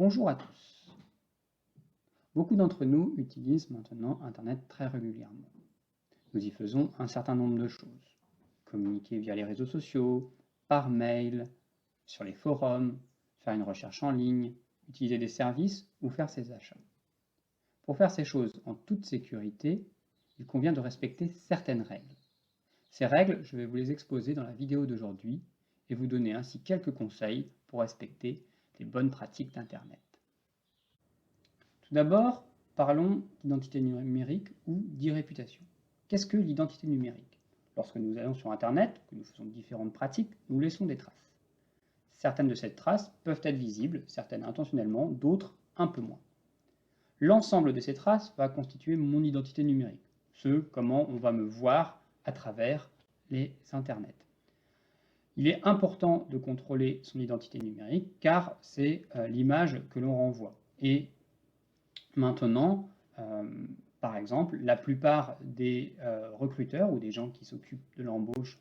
Bonjour à tous. Beaucoup d'entre nous utilisent maintenant Internet très régulièrement. Nous y faisons un certain nombre de choses. Communiquer via les réseaux sociaux, par mail, sur les forums, faire une recherche en ligne, utiliser des services ou faire ses achats. Pour faire ces choses en toute sécurité, il convient de respecter certaines règles. Ces règles, je vais vous les exposer dans la vidéo d'aujourd'hui et vous donner ainsi quelques conseils pour respecter les bonnes pratiques d'Internet. Tout d'abord, parlons d'identité numérique ou d'e-réputation. Qu'est-ce que l'identité numérique? Lorsque nous allons sur Internet, que nous faisons différentes pratiques, nous laissons des traces. Certaines de ces traces peuvent être visibles, certaines intentionnellement, d'autres un peu moins. L'ensemble de ces traces va constituer mon identité numérique, comment on va me voir à travers les internets. Il est important de contrôler son identité numérique car c'est l'image que l'on renvoie. Et maintenant, par exemple, la plupart des recruteurs ou des gens qui s'occupent de l'embauche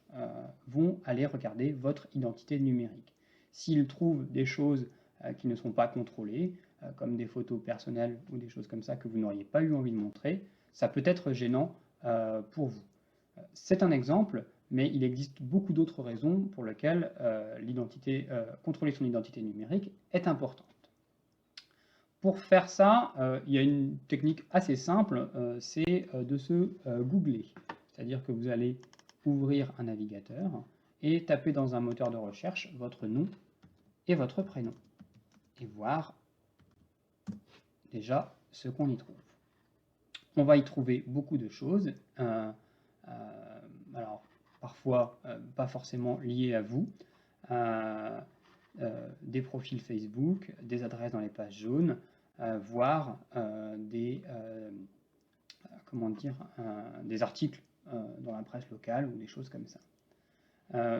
vont aller regarder votre identité numérique. S'ils trouvent des choses qui ne sont pas contrôlées, comme des photos personnelles ou des choses comme ça que vous n'auriez pas eu envie de montrer, ça peut être gênant pour vous. C'est un exemple, mais il existe beaucoup d'autres raisons pour lesquelles contrôler son identité numérique est important. Pour faire ça, il y a une technique assez simple, c'est de se googler. C'est-à-dire que vous allez ouvrir un navigateur et taper dans un moteur de recherche votre nom et votre prénom. Et voir déjà ce qu'on y trouve. On va y trouver beaucoup de choses, alors parfois pas forcément liées à vous, des profils Facebook, des adresses dans les pages jaunes, voire des articles dans la presse locale ou des choses comme ça.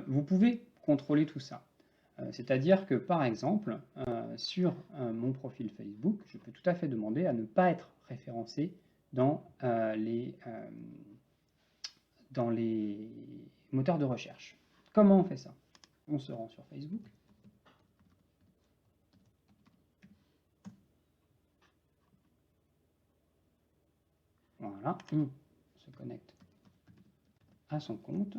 Vous pouvez contrôler tout ça. C'est-à-dire que par exemple, sur mon profil Facebook, je peux tout à fait demander à ne pas être référencé dans les moteurs de recherche. Comment on fait ça? On se rend sur Facebook. Voilà, on se connecte à son compte.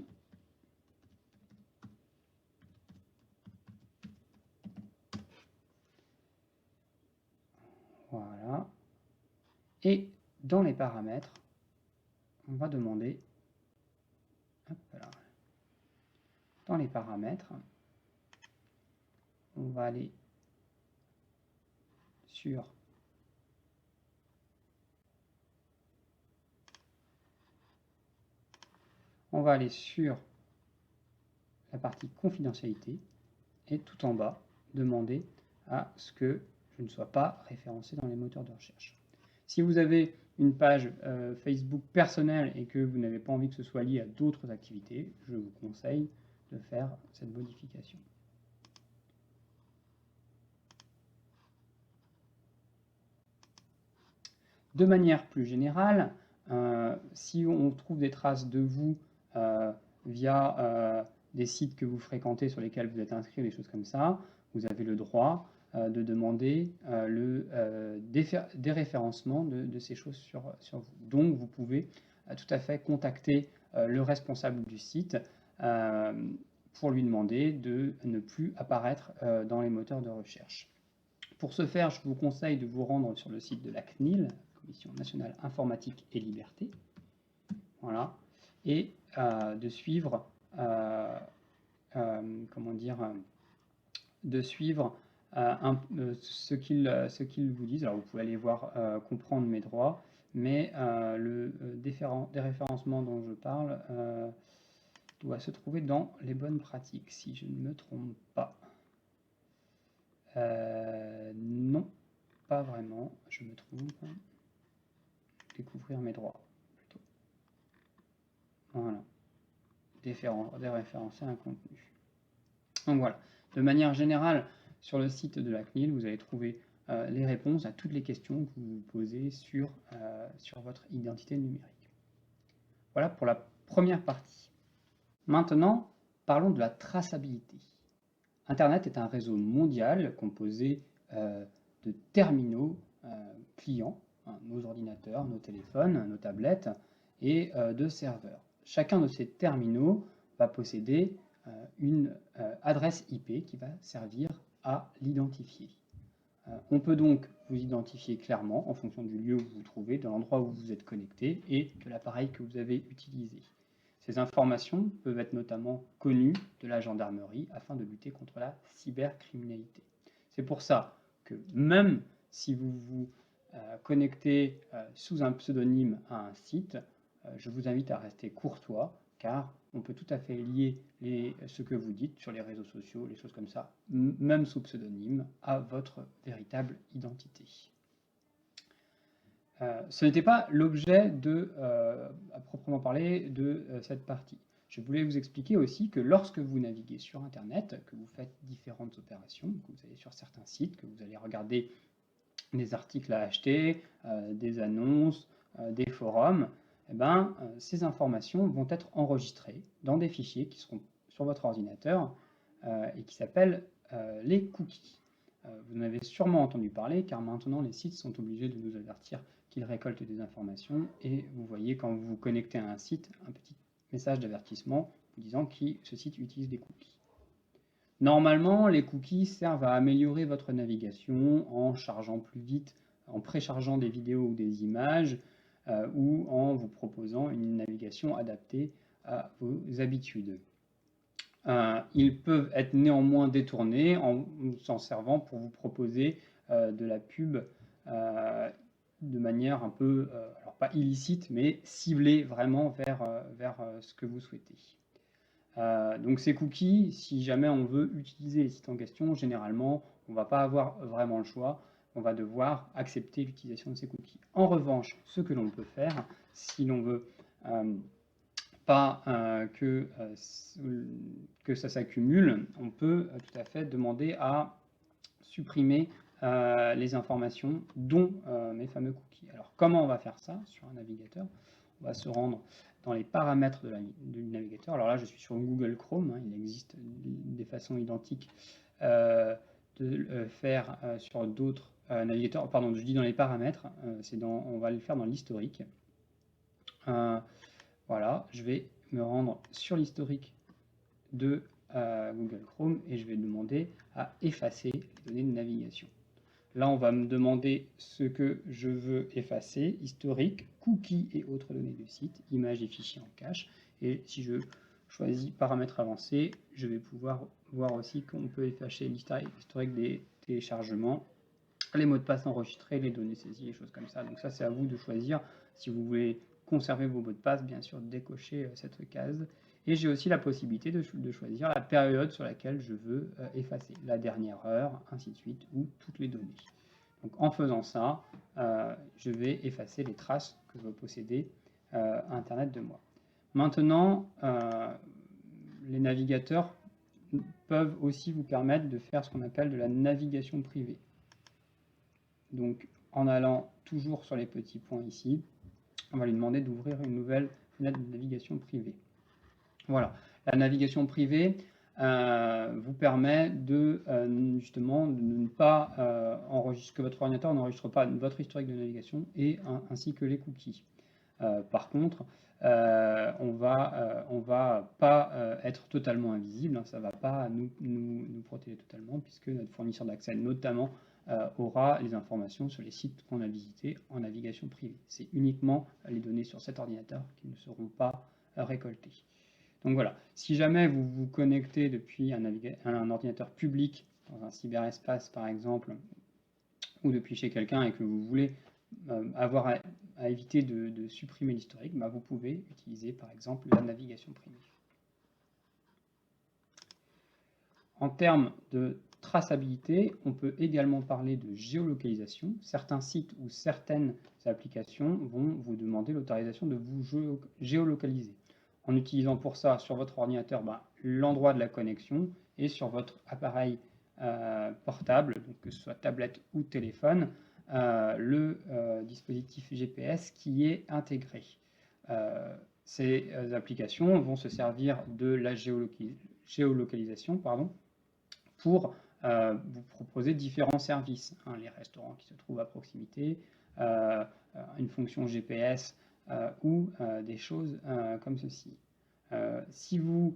Voilà. Et dans les paramètres, on va demander, dans les paramètres, on va aller sur la partie confidentialité et tout en bas, demander à ce que je ne sois pas référencé dans les moteurs de recherche. Si vous avez une page Facebook personnelle et que vous n'avez pas envie que ce soit lié à d'autres activités, je vous conseille de faire cette modification. De manière plus générale, si on trouve des traces de vous via des sites que vous fréquentez sur lesquels vous êtes inscrit, des choses comme ça, vous avez le droit de demander le déréférencement de ces choses sur vous. Donc vous pouvez tout à fait contacter le responsable du site pour lui demander de ne plus apparaître dans les moteurs de recherche. Pour ce faire, je vous conseille de vous rendre sur le site de la CNIL, Commission nationale informatique et liberté, voilà, et de suivre, ce qu'ils vous disent. Alors vous pouvez aller voir comprendre mes droits, mais le déréférencement dont je parle doit se trouver dans les bonnes pratiques, si je ne me trompe pas. Non, pas vraiment, je me trompe. Découvrir mes droits, plutôt. Voilà. Déréférencer un contenu. Donc voilà. De manière générale, sur le site de la CNIL, vous allez trouver les réponses à toutes les questions que vous vous posez sur votre identité numérique. Voilà pour la première partie. Maintenant, parlons de la traçabilité. Internet est un réseau mondial composé de terminaux clients, hein, nos ordinateurs, nos téléphones, nos tablettes, et de serveurs. Chacun de ces terminaux va posséder une adresse IP qui va servir à l'identifier. On peut donc vous identifier clairement en fonction du lieu où vous vous trouvez, de l'endroit où vous êtes connecté et de l'appareil que vous avez utilisé. Ces informations peuvent être notamment connues de la gendarmerie afin de lutter contre la cybercriminalité. C'est pour ça que même si vous vous connectez sous un pseudonyme à un site, je vous invite à rester courtois, car on peut tout à fait lier ce que vous dites sur les réseaux sociaux, les choses comme ça, même sous pseudonyme, à votre véritable identité. Ce n'était pas l'objet à proprement parler, de cette partie. Je voulais vous expliquer aussi que lorsque vous naviguez sur Internet, que vous faites différentes opérations, que vous allez sur certains sites, que vous allez regarder des articles à acheter, des annonces, des forums, eh ben, ces informations vont être enregistrées dans des fichiers qui seront sur votre ordinateur et qui s'appellent les cookies. Vous en avez sûrement entendu parler car maintenant les sites sont obligés de nous avertir qu'ils récoltent des informations et vous voyez quand vous vous connectez à un site un petit message d'avertissement vous disant que ce site utilise des cookies. Normalement, les cookies servent à améliorer votre navigation en chargeant plus vite, en préchargeant des vidéos ou des images, ou en vous proposant une navigation adaptée à vos habitudes. Ils peuvent être néanmoins détournés en s'en servant pour vous proposer de la pub de manière un peu, alors pas illicite, mais ciblée vraiment vers ce que vous souhaitez. Donc ces cookies, si jamais on veut utiliser les sites en question, généralement, on ne va pas avoir vraiment le choix. On va devoir accepter l'utilisation de ces cookies. En revanche, ce que l'on peut faire, si l'on veut pas que ça s'accumule, on peut tout à fait demander à supprimer les informations, dont mes fameux cookies. Alors comment on va faire ça sur un navigateur? On va se rendre dans les paramètres du navigateur. Alors là, je suis sur Google Chrome. Hein, il existe des façons identiques de le faire sur d'autres navigateurs. Pardon, je dis dans les paramètres. On va le faire dans l'historique. Voilà, je vais me rendre sur l'historique de Google Chrome et je vais demander à effacer les données de navigation. Là, on va me demander ce que je veux effacer, historique, cookies et autres données du site, images et fichiers en cache. Et si je choisis paramètres avancés, je vais pouvoir voir aussi qu'on peut effacer l'historique des téléchargements, les mots de passe enregistrés, les données saisies, les choses comme ça. Donc ça, c'est à vous de choisir. Si vous voulez conserver vos mots de passe, bien sûr, décochez cette case. Et j'ai aussi la possibilité de choisir la période sur laquelle je veux effacer, la dernière heure, ainsi de suite, ou toutes les données. Donc en faisant ça, je vais effacer les traces que je veux posséder à Internet de moi. Maintenant, les navigateurs peuvent aussi vous permettre de faire ce qu'on appelle de la navigation privée. Donc en allant toujours sur les petits points ici, on va lui demander d'ouvrir une nouvelle fenêtre de navigation privée. Voilà, la navigation privée vous permet justement de ne pas enregistrer, que votre ordinateur n'enregistre pas votre historique de navigation ainsi que les cookies. Par contre, on va pas être totalement invisible, hein, ça ne va pas nous protéger totalement puisque notre fournisseur d'accès notamment aura les informations sur les sites qu'on a visités en navigation privée. C'est uniquement les données sur cet ordinateur qui ne seront pas récoltées. Donc voilà, si jamais vous vous connectez depuis un ordinateur public, dans un cyberespace par exemple, ou depuis chez quelqu'un et que vous voulez avoir à éviter de supprimer l'historique, bah vous pouvez utiliser par exemple la navigation privée. En termes de traçabilité, on peut également parler de géolocalisation. Certains sites ou certaines applications vont vous demander l'autorisation de vous géolocaliser, en utilisant pour ça sur votre ordinateur l'endroit de la connexion et sur votre appareil portable, donc que ce soit tablette ou téléphone, le dispositif GPS qui est intégré. Ces applications vont se servir de la géolocalisation pour vous proposez différents services, hein, les restaurants qui se trouvent à proximité, une fonction GPS ou des choses comme ceci. Si vous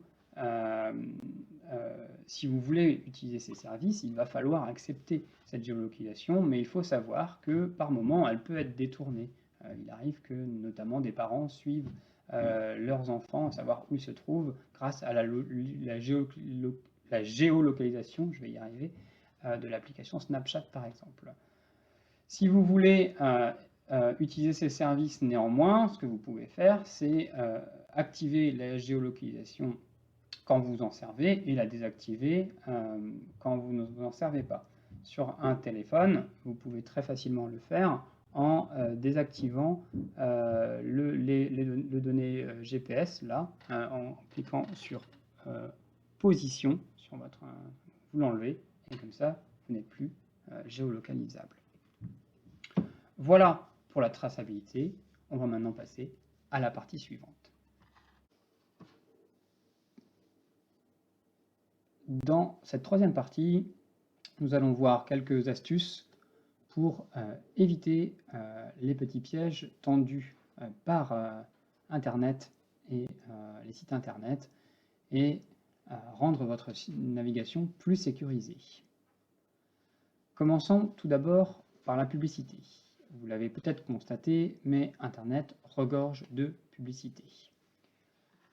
voulez utiliser ces services, il va falloir accepter cette géolocalisation, mais il faut savoir que par moment, elle peut être détournée. Il arrive que notamment des parents suivent leurs enfants, à savoir où ils se trouvent, grâce à la géolocalisation, je vais y arriver, de l'application Snapchat par exemple. Si vous voulez utiliser ces services néanmoins, ce que vous pouvez faire, c'est activer la géolocalisation quand vous en servez et la désactiver quand vous ne vous en servez pas. Sur un téléphone, vous pouvez très facilement le faire en désactivant les données GPS, là, en cliquant sur position, sur votre, vous l'enlevez, et comme ça, vous n'êtes plus géolocalisable. Voilà pour la traçabilité. On va maintenant passer à la partie suivante. Dans cette troisième partie, nous allons voir quelques astuces pour éviter les petits pièges tendus par Internet et les sites Internet et rendre votre navigation plus sécurisée. Commençons tout d'abord par la publicité. Vous l'avez peut-être constaté, mais Internet regorge de publicité.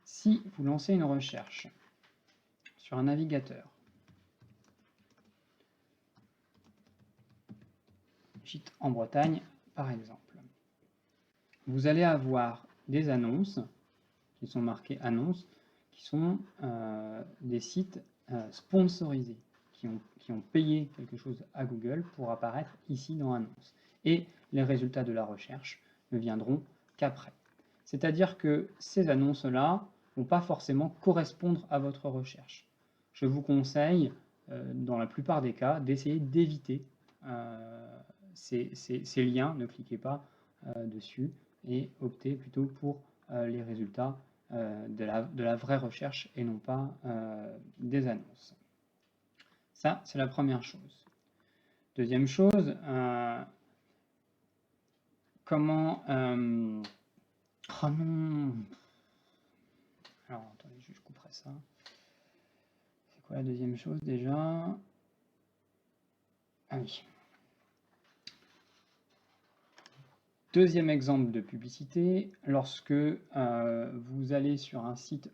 Si vous lancez une recherche sur un navigateur, gîte en Bretagne par exemple, vous allez avoir des annonces qui sont marquées annonces, qui sont des sites sponsorisés, qui ont payé quelque chose à Google pour apparaître ici dans annonces. Et les résultats de la recherche ne viendront qu'après. C'est-à-dire que ces annonces-là ne vont pas forcément correspondre à votre recherche. Je vous conseille, dans la plupart des cas, d'essayer d'éviter ces liens, ne cliquez pas dessus et optez plutôt pour les résultats de la vraie recherche et non pas des annonces. Ça, c'est la première chose. Deuxième chose, comment... oh non. Alors, attendez, je couperai ça. C'est quoi la deuxième chose déjà? Ah oui. Deuxième exemple de publicité, lorsque vous allez sur un site,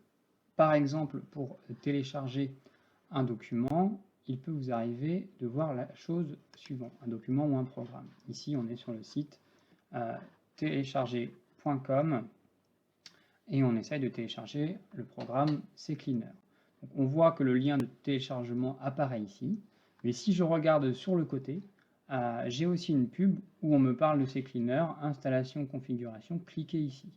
par exemple pour télécharger un document, il peut vous arriver de voir la chose suivante, un document ou un programme. Ici, on est sur le site télécharger.com et on essaye de télécharger le programme CCleaner. Donc, on voit que le lien de téléchargement apparaît ici, mais si je regarde sur le côté, j'ai aussi une pub où on me parle de CCleaner, installation, configuration, cliquez ici.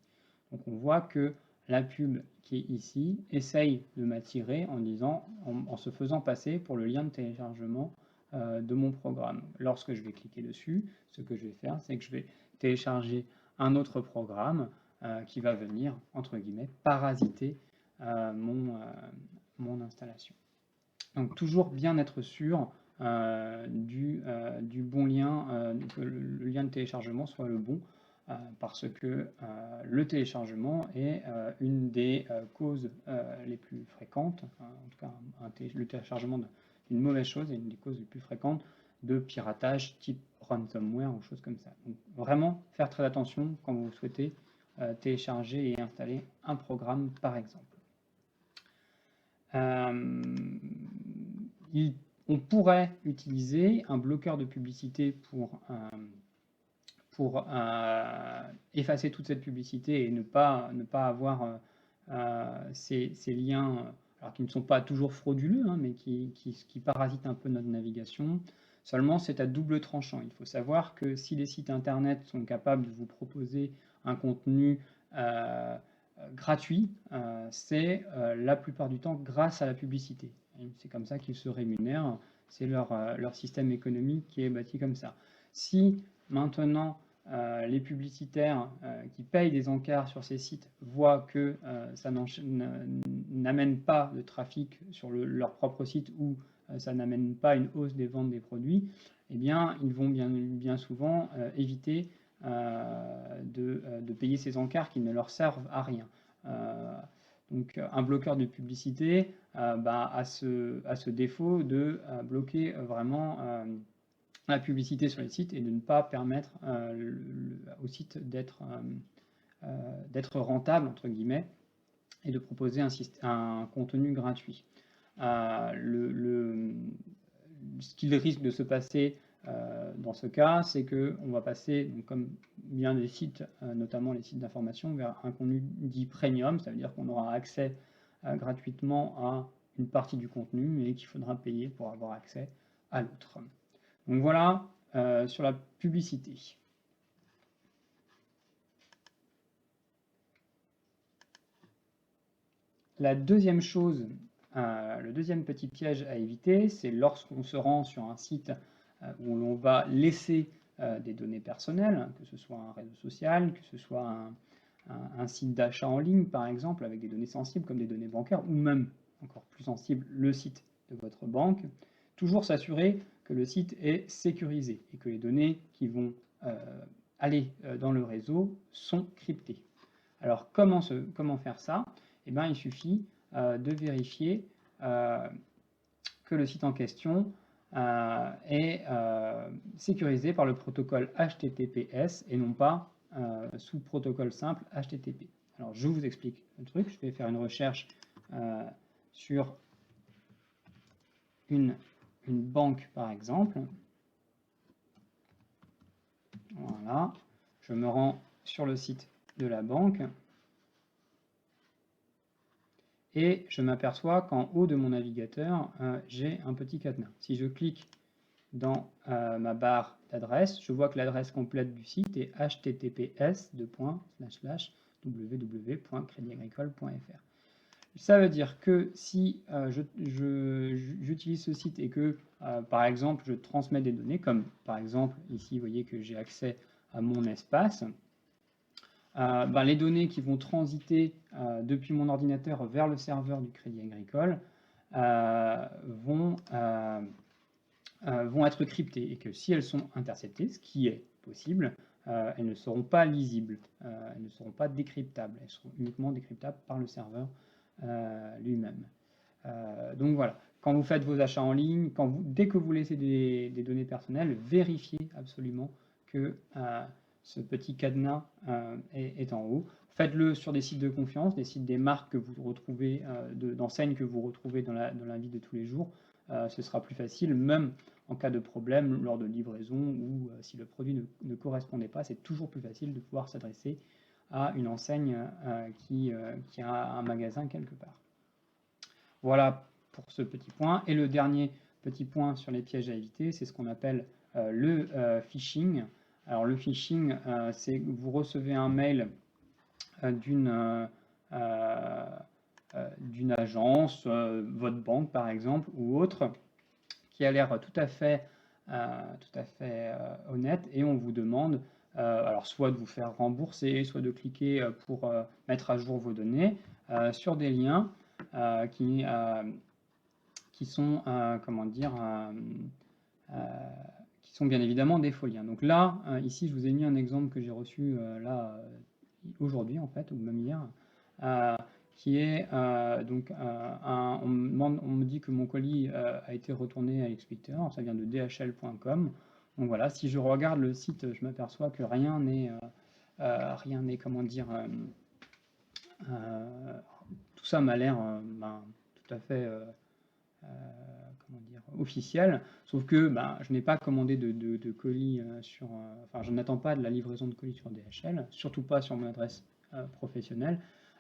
Donc on voit que la pub qui est ici essaye de m'attirer en disant, en se faisant passer pour le lien de téléchargement de mon programme. Lorsque je vais cliquer dessus, ce que je vais faire, c'est que je vais télécharger un autre programme qui va venir, entre guillemets, parasiter mon installation. Donc toujours bien être sûr du bon lien, que le lien de téléchargement soit le bon, parce que le téléchargement est une des causes les plus fréquentes, en tout cas le téléchargement d'une mauvaise chose est une des causes les plus fréquentes de piratage type ransomware ou choses comme ça. Donc vraiment faire très attention quand vous souhaitez télécharger et installer un programme par exemple. On pourrait utiliser un bloqueur de publicité pour effacer toute cette publicité et ne pas avoir ces liens, alors qui ne sont pas toujours frauduleux, hein, mais qui parasitent un peu notre navigation. Seulement, c'est à double tranchant. Il faut savoir que si les sites internet sont capables de vous proposer un contenu gratuit, c'est la plupart du temps grâce à la publicité. C'est comme ça qu'ils se rémunèrent, c'est leur système économique qui est bâti comme ça. Si maintenant les publicitaires qui payent des encarts sur ces sites voient que ça n'amène pas de trafic sur leur propre site ou ça n'amène pas une hausse des ventes des produits, eh bien, ils vont bien souvent éviter de payer ces encarts qui ne leur servent à rien. Donc un bloqueur de publicité a ce défaut de bloquer vraiment la publicité sur les sites et de ne pas permettre au site d'être rentable, entre guillemets, et de proposer un contenu gratuit. Ce qu'il risque de se passer dans ce cas, c'est qu'on va passer, donc, comme bien des sites, notamment les sites d'information, vers un contenu dit premium. Ça veut dire qu'on aura accès gratuitement à une partie du contenu et qu'il faudra payer pour avoir accès à l'autre. Donc voilà sur la publicité. La deuxième chose, le deuxième petit piège à éviter, c'est lorsqu'on se rend sur un site où l'on va laisser des données personnelles, que ce soit un réseau social, que ce soit un site d'achat en ligne, par exemple, avec des données sensibles comme des données bancaires, ou même, encore plus sensible, le site de votre banque, toujours s'assurer que le site est sécurisé et que les données qui vont aller dans le réseau sont cryptées. Alors, comment faire ça? Eh bien, il suffit de vérifier que le site en question est sécurisé par le protocole HTTPS et non pas sous protocole simple HTTP. Alors, je vous explique le truc. Je vais faire une recherche sur une banque, par exemple. Voilà. Je me rends sur le site de la banque. Et je m'aperçois qu'en haut de mon navigateur, j'ai un petit cadenas. Si je clique dans ma barre d'adresse, je vois que l'adresse complète du site est https://www.creditagricole.fr. Ça veut dire que si j'utilise ce site et que, par exemple, je transmets des données, comme par exemple, ici, vous voyez que j'ai accès à mon espace, les données qui vont transiter depuis mon ordinateur vers le serveur du Crédit Agricole vont être cryptées et que si elles sont interceptées, ce qui est possible, elles ne seront pas lisibles, elles ne seront pas décryptables, elles seront uniquement décryptables par le serveur lui-même. Donc voilà, quand vous faites vos achats en ligne, dès que vous laissez des données personnelles, vérifiez absolument que ce petit cadenas est en haut. Faites-le sur des sites de confiance, des sites des marques que vous retrouvez, d'enseignes que vous retrouvez dans la vie de tous les jours. Ce sera plus facile, même en cas de problème lors de livraison ou si le produit ne correspondait pas, c'est toujours plus facile de pouvoir s'adresser à une enseigne qui a un magasin quelque part. Voilà pour ce petit point. Et le dernier petit point sur les pièges à éviter, c'est ce qu'on appelle le phishing. Alors le phishing, c'est que vous recevez un mail d'une agence, votre banque par exemple, ou autre, qui a l'air tout à fait honnête, et on vous demande alors soit de vous faire rembourser, soit de cliquer pour mettre à jour vos données sur des liens qui sont, comment dire, qui sont bien évidemment des faux liens. Donc là, ici, je vous ai mis un exemple que j'ai reçu aujourd'hui, en fait, ou même hier, qui est donc on me dit que mon colis a été retourné à l'expéditeur, ça vient de dhl.com. Donc voilà, si je regarde le site, je m'aperçois que rien n'est, comment dire, tout ça m'a l'air tout à fait comment dire, officiel, sauf que je n'ai pas commandé de colis enfin je n'attends pas de la livraison de colis sur DHL, surtout pas sur mon adresse professionnelle.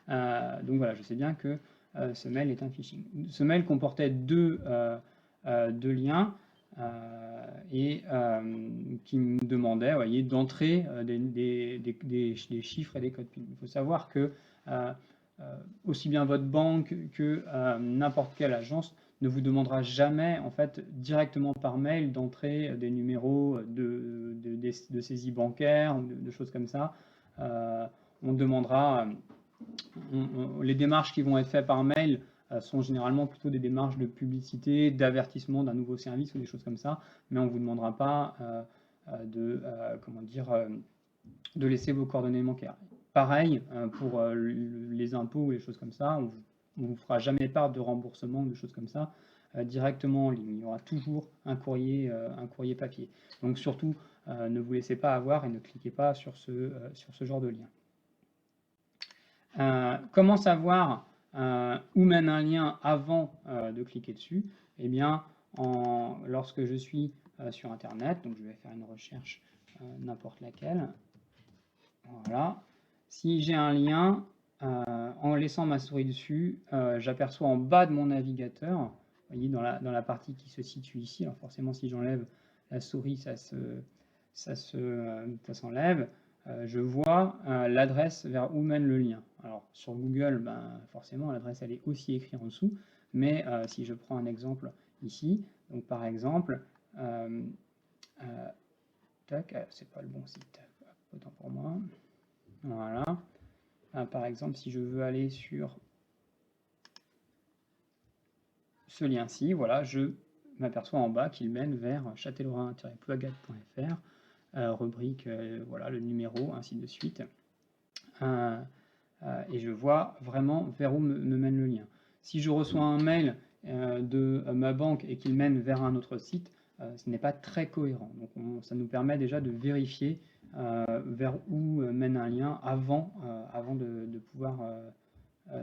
Donc voilà, je sais bien que ce mail est un phishing. Ce mail comportait deux liens et qui me demandaient, voyez, d'entrer des chiffres et des codes PIN. Il faut savoir que aussi bien votre banque que n'importe quelle agence ne vous demandera jamais, en fait, directement par mail d'entrer des numéros de saisie bancaire ou de choses comme ça. On demandera les démarches qui vont être faites par mail sont généralement plutôt des démarches de publicité, d'avertissement d'un nouveau service ou des choses comme ça, mais on ne vous demandera pas de laisser vos coordonnées bancaires. Pareil, pour les impôts ou les choses comme ça, on ne vous fera jamais part de remboursement ou de choses comme ça directement en ligne. Il y aura toujours un courrier papier. Donc surtout, ne vous laissez pas avoir et ne cliquez pas sur ce genre de lien. Comment savoir où mène un lien avant de cliquer dessus? Eh bien, lorsque je suis sur Internet, donc je vais faire une recherche n'importe laquelle. Voilà. Si j'ai un lien, en laissant ma souris dessus, j'aperçois en bas de mon navigateur, vous voyez, dans la partie qui se situe ici, alors forcément si j'enlève la souris, ça s'enlève, je vois l'adresse vers où mène le lien. Alors sur Google, ben, forcément l'adresse elle est aussi écrite en dessous, mais si je prends un exemple ici, donc par exemple, c'est pas le bon site, autant pour moi. Voilà. Par exemple, si je veux aller sur ce lien-ci, voilà, je m'aperçois en bas qu'il mène vers chatelorin-plugade.fr, rubrique, voilà, le numéro, ainsi de suite. Et je vois vraiment vers où me mène le lien. Si je reçois un mail de ma banque et qu'il mène vers un autre site, ce n'est pas très cohérent. Donc ça nous permet déjà de vérifier vers où mène un lien avant de pouvoir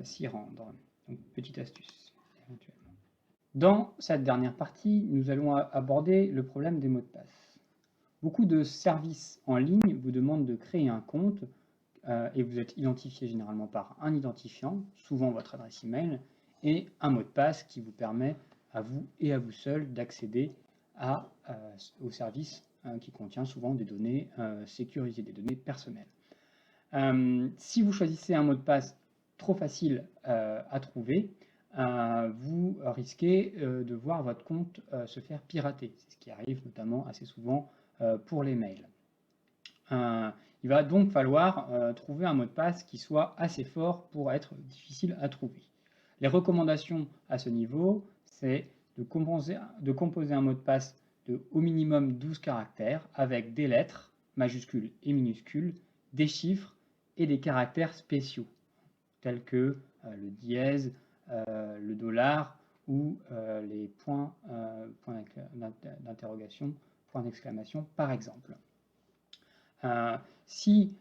s'y rendre. Donc petite astuce éventuellement. Dans cette dernière partie, nous allons aborder le problème des mots de passe. Beaucoup de services en ligne vous demandent de créer un compte et vous êtes identifié généralement par un identifiant, souvent votre adresse email, et un mot de passe qui vous permet à vous et à vous seul d'accéder au service qui contient souvent des données sécurisées, des données personnelles. Si vous choisissez un mot de passe trop facile à trouver, vous risquez de voir votre compte se faire pirater. C'est ce qui arrive notamment assez souvent pour les mails. Il va donc falloir trouver un mot de passe qui soit assez fort pour être difficile à trouver. Les recommandations à ce niveau, c'est de composer un mot de passe de au minimum 12 caractères avec des lettres, majuscules et minuscules, des chiffres et des caractères spéciaux, tels que le dièse, le dollar ou les points d'interrogation, points d'exclamation par exemple. Si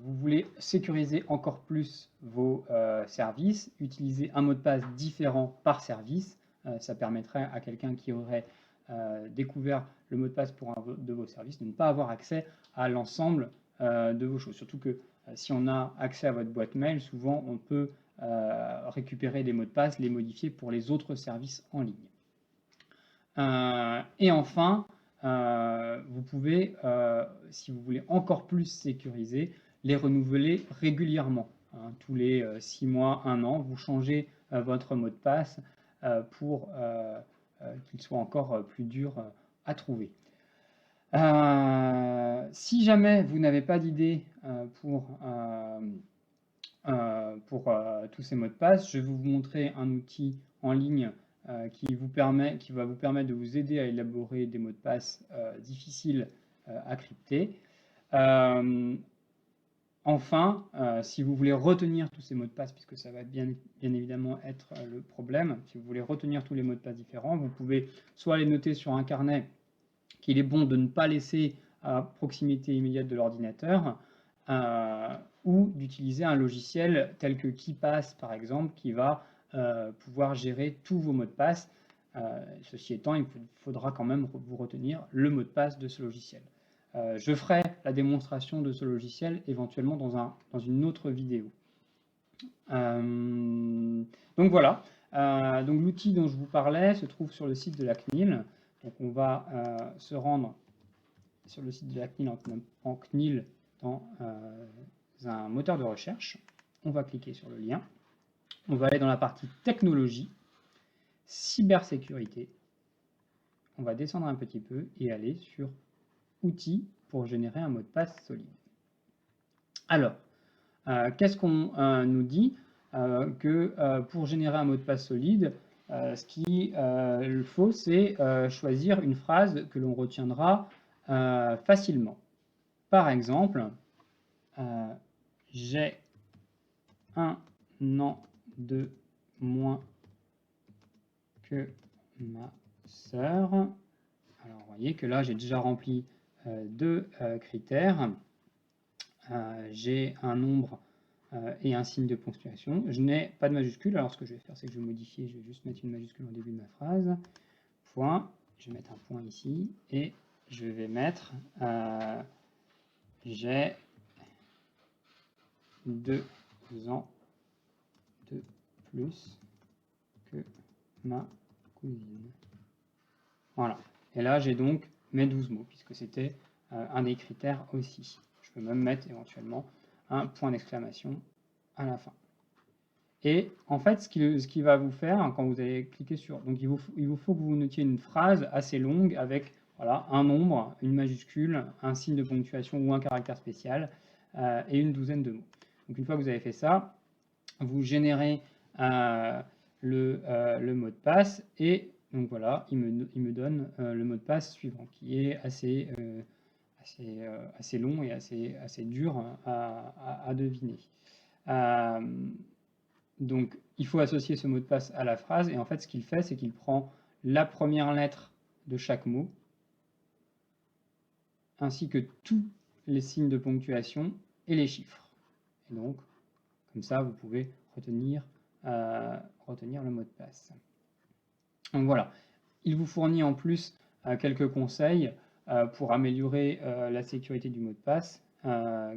vous voulez sécuriser encore plus vos services, utilisez un mot de passe différent par service. Ça permettrait à quelqu'un qui aurait découvert le mot de passe pour un de vos services de ne pas avoir accès à l'ensemble de vos choses. Surtout que si on a accès à votre boîte mail, souvent on peut récupérer des mots de passe, les modifier pour les autres services en ligne. Et enfin, vous pouvez, si vous voulez encore plus sécuriser, les renouveler régulièrement. Tous les 6 mois, 1 an, vous changez votre mot de passe pour qu'il soit encore plus dur à trouver. Si jamais vous n'avez pas d'idée pour tous ces mots de passe, je vais vous montrer un outil en ligne qui va vous permettre de vous aider à élaborer des mots de passe difficiles à crypter. Enfin, si vous voulez retenir tous ces mots de passe, puisque ça va bien évidemment être le problème, si vous voulez retenir tous les mots de passe différents, vous pouvez soit les noter sur un carnet qu'il est bon de ne pas laisser à proximité immédiate de l'ordinateur, ou d'utiliser un logiciel tel que KeePass par exemple, qui va pouvoir gérer tous vos mots de passe. Ceci étant, il faudra quand même vous retenir le mot de passe de ce logiciel. Je ferai la démonstration de ce logiciel éventuellement dans une autre vidéo. Donc voilà, donc l'outil dont je vous parlais se trouve sur le site de la CNIL. Donc on va se rendre sur le site de la CNIL en CNIL dans un moteur de recherche. On va cliquer sur le lien. On va aller dans la partie technologie, cybersécurité. On va descendre un petit peu et aller sur outils pour générer un mot de passe solide. Alors, qu'est-ce qu'on nous dit? que pour générer un mot de passe solide, ce qu'il faut, c'est choisir une phrase que l'on retiendra facilement. Par exemple, j'ai 1 an de moins que ma sœur. Alors, vous voyez que là, j'ai déjà rempli deux critères. J'ai un nombre et un signe de ponctuation. Je n'ai pas de majuscule. Alors, ce que je vais faire, c'est que je vais modifier. Je vais juste mettre une majuscule au début de ma phrase. Point. Je vais mettre un point ici. Et je vais mettre j'ai 2 ans de plus que ma cousine. Voilà. Et là, j'ai donc mes 12 mots, puisque c'était un des critères aussi. Je peux même mettre éventuellement un point d'exclamation à la fin. Et en fait, ce qui va vous faire, quand vous allez cliquer sur... Donc, il vous faut que vous notiez une phrase assez longue avec voilà, un nombre, une majuscule, un signe de ponctuation ou un caractère spécial et une douzaine de mots. Donc, une fois que vous avez fait ça, vous générez le mot de passe et donc voilà, il me donne le mot de passe suivant qui est assez long et assez dur à deviner. Donc il faut associer ce mot de passe à la phrase et en fait ce qu'il fait c'est qu'il prend la première lettre de chaque mot ainsi que tous les signes de ponctuation et les chiffres. Et donc comme ça vous pouvez retenir le mot de passe. Donc voilà, il vous fournit en plus quelques conseils pour améliorer la sécurité du mot de passe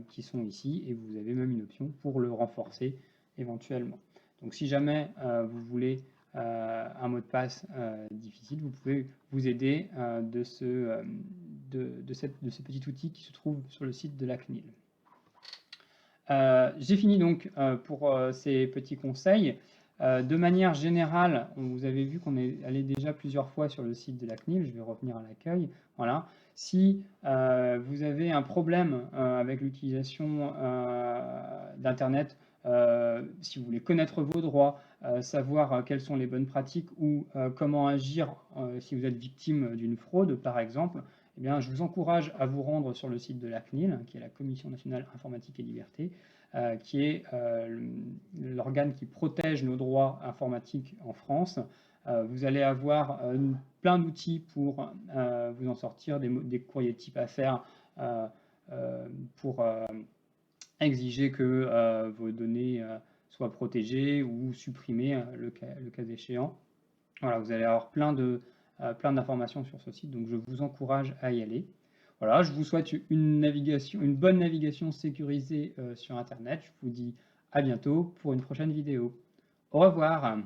qui sont ici et vous avez même une option pour le renforcer éventuellement. Donc si jamais vous voulez un mot de passe difficile, vous pouvez vous aider de ce petit outil qui se trouve sur le site de la CNIL. J'ai fini donc pour ces petits conseils. De manière générale, vous avez vu qu'on est allé déjà plusieurs fois sur le site de la CNIL, je vais revenir à l'accueil. Voilà. Si vous avez un problème avec l'utilisation d'Internet, si vous voulez connaître vos droits, savoir quelles sont les bonnes pratiques ou comment agir si vous êtes victime d'une fraude, par exemple, eh bien, je vous encourage à vous rendre sur le site de la CNIL, qui est la Commission nationale informatique et liberté, qui est l'organe qui protège nos droits informatiques en France. Vous allez avoir plein d'outils pour vous en sortir, des courriers type affaires pour exiger que vos données soient protégées ou supprimées le cas échéant. Voilà, vous allez avoir plein d'informations sur ce site, donc je vous encourage à y aller. Voilà, je vous souhaite une bonne navigation sécurisée sur Internet. Je vous dis à bientôt pour une prochaine vidéo. Au revoir.